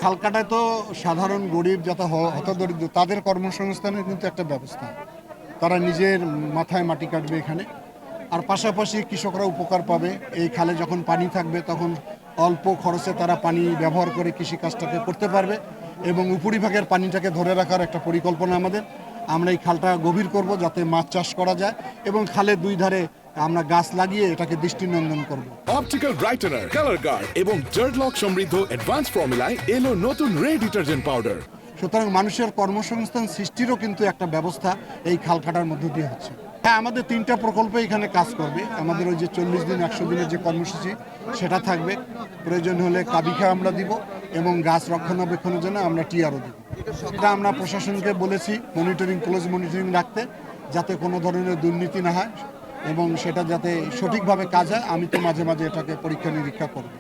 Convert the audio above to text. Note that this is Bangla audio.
খালকাটায় তো সাধারণ গরিব যাতে হতদরিদ্র তাদের কর্মসংস্থানের কিন্তু একটা ব্যবস্থা, তারা নিজের মাথায় মাটি কাটবে এখানে, আর পাশাপাশি কৃষকরা উপকার পাবে। এই খালে যখন পানি থাকবে তখন অল্প খরচে তারা পানি ব্যবহার করে কৃষিকাজটাকে করতে পারবে এবং উপরিভাগের পানিটাকে ধরে রাখার একটা পরিকল্পনা আমাদের। আমরা এই খালটা গভীর করব যাতে মাছ চাষ করা যায় এবং খালের দুই ধারে আমরা গাছ লাগিয়ে এটাকে দৃষ্টিনন্দন করব। অপটিক্যাল ব্রাইটেনার, কালার গার্ড এবং জার্ড লক সমৃদ্ধ অ্যাডভান্স ফর্মুলায় এলো নতুন রে ডিটারজেন্ট পাউডার। সুতরাং মানুষের কর্মসংস্থান সৃষ্টিরও কিন্তু একটা ব্যবস্থা এই খাল কাটার মধ্য দিয়ে হচ্ছে। হ্যাঁ, আমাদের 3টা প্রকল্প এখানে কাজ করবে। আমাদের ওই যে 40 দিন 100 দিনের যে কর্মসূচি সেটা থাকবে, প্রয়োজন হলে কাবিখা আমরা দিব এবং গাছ রক্ষণাবেক্ষণের জন্য আমরা টিআরও দিব। এটা আমরা প্রশাসনকে বলেছি ক্লোজ মনিটরিং রাখতে, যাতে কোনো ধরনের দুর্নীতি না হয় এবং সেটা যাতে সঠিকভাবে কাজ হয়। আমি তো মাঝে মাঝে এটাকে পরীক্ষা নিরীক্ষা করব।